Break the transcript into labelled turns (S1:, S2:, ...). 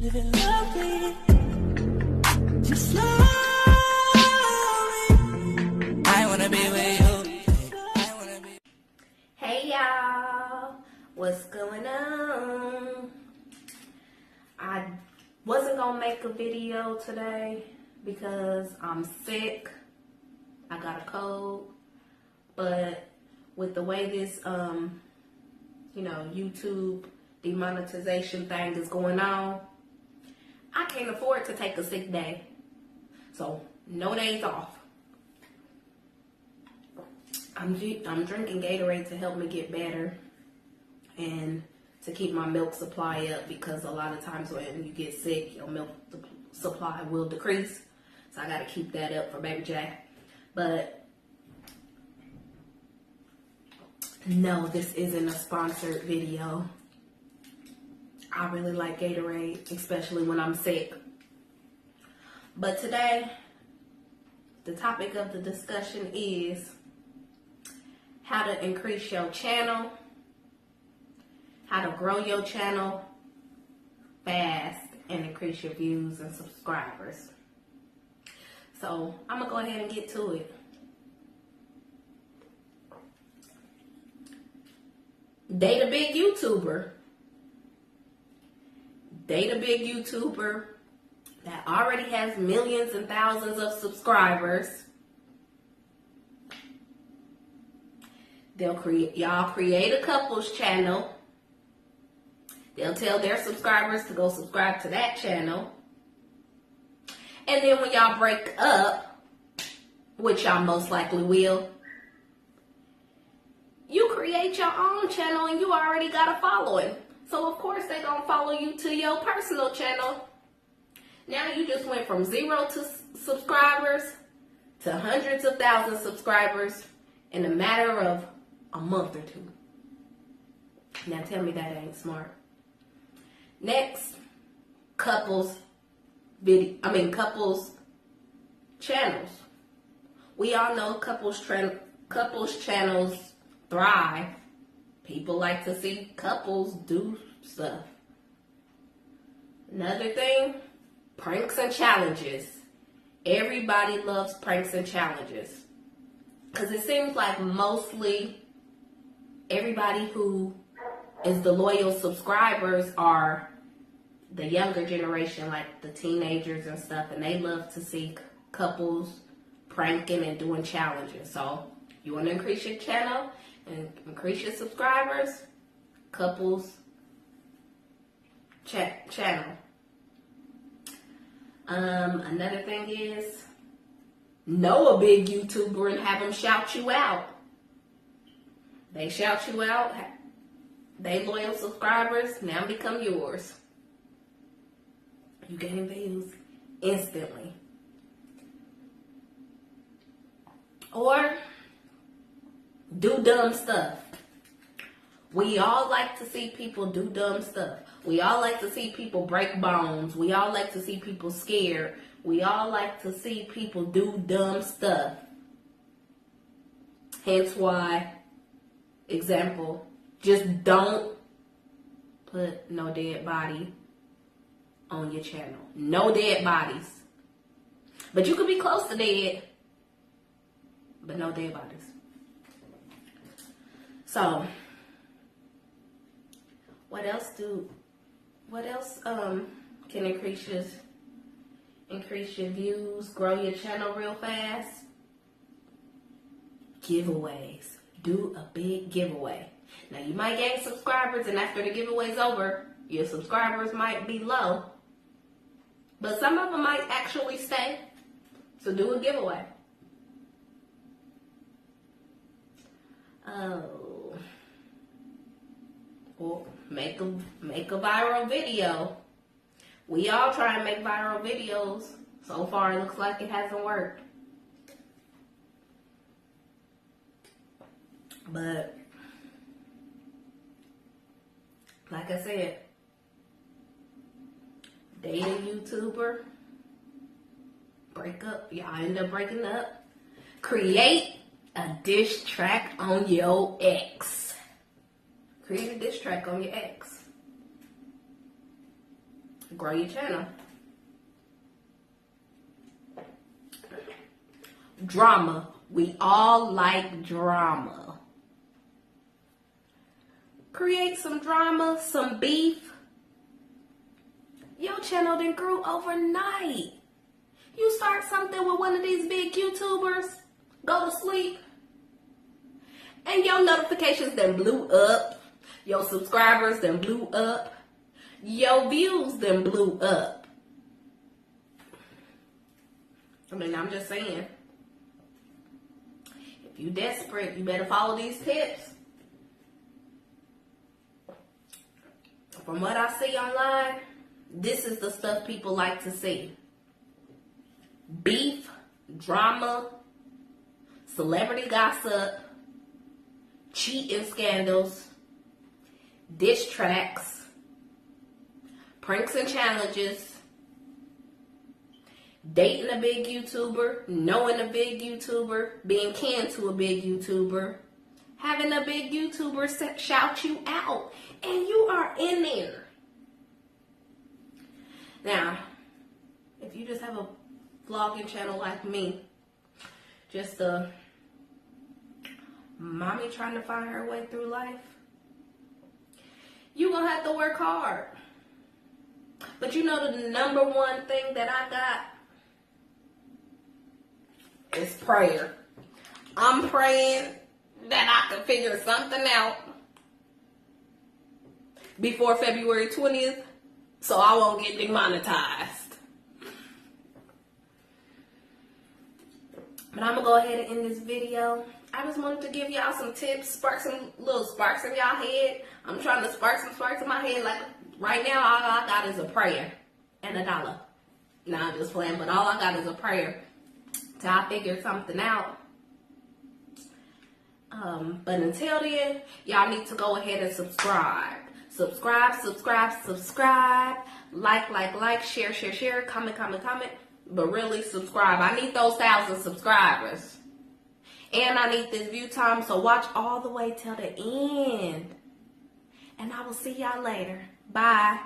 S1: living lovely, just slowly. I wanna be with you. I wanna be.
S2: Hey y'all, what's going on? I wasn't gonna make a video today because I'm sick. I got a cold, but with the way this YouTube demonetization thing is going on, I can't afford to take a sick day. So no days off. I'm drinking Gatorade to help me get better and to keep my milk supply up, because a lot of times when you get sick, your milk supply will decrease. So I got to keep that up for Baby Jack. But no, this isn't a sponsored video. I really like Gatorade, especially when I'm sick. But today, the topic of the discussion is how to increase your channel, how to grow your channel fast and increase your views and subscribers. So I'm gonna go ahead and get to it. Date a big YouTuber. Date a big YouTuber that already has millions and thousands of subscribers. Y'all create a couples channel. They'll tell their subscribers to go subscribe to that channel. And then when y'all break up, which y'all most likely will, you create your own channel and you already got a following. So of course they're going to follow you to your personal channel. Now you just went from 0 subscribers to hundreds of thousands of subscribers in a matter of a month or two. Now tell me that ain't smart. Next, couples channels. We all know couples channels thrive. People like to see couples do stuff. Another thing, pranks and challenges. Everybody loves pranks and challenges, because it seems like mostly everybody who is the loyal subscribers are the younger generation, like the teenagers and stuff, and they love to see couples pranking and doing challenges. So you want to increase your channel and increase your subscribers, couples channel. Another thing is, know a big YouTuber and have them shout you out. They shout you out, they loyal subscribers now become yours. You gain views instantly. Or do dumb stuff. We all like to see people do dumb stuff. We all like to see people break bones. We all like to see people scared. We all like to see people do dumb stuff. Hence why, example, just don't put no dead body on your channel. No dead bodies. But you could be close to dead, but no dead bodies. So, what else can increase your views, grow your channel real fast? Giveaways. Do a big giveaway. Now you might gain subscribers, and after the giveaway's over, your subscribers might be low, but some of them might actually stay. So do a giveaway. Or make a viral video. We all try and make viral videos. So far, it looks like it hasn't worked. But like I said, date a YouTuber, break up, y'all end up breaking up, create a diss track on your ex. Create a diss track on your ex. Grow your channel. Drama. We all like drama. Create some drama, some beef. Your channel done grew overnight. You start something with one of these big YouTubers, go to sleep, and your notifications then blew up. Your subscribers then blew up. Your views then blew up. I mean, I'm just saying. If you desperate, you better follow these tips. From what I see online, this is the stuff people like to see. Beef, drama, celebrity gossip, cheating scandals, diss tracks, pranks and challenges, dating a big YouTuber, knowing a big YouTuber, being kin to a big YouTuber, having a big YouTuber shout you out, and you are in there. Now, if you just have a vlogging channel like me, just a mommy trying to find her way through life, you're gonna have to work hard. But you know the number one thing that I got is prayer. I'm praying that I can figure something out before February 20th so I won't get demonetized. But I'm going to go ahead and end this video. I just wanted to give y'all some tips, spark some little sparks in y'all head. I'm trying to spark some sparks in my head. Like right now, all I got is a prayer and $1. Nah, I'm just playing, but all I got is a prayer till I figure something out. But until then, y'all need to go ahead and subscribe. Subscribe. Like, share, comment. But really subscribe. I need those 1,000 subscribers. And I need this view time, so watch all the way till the end. And I will see y'all later. Bye.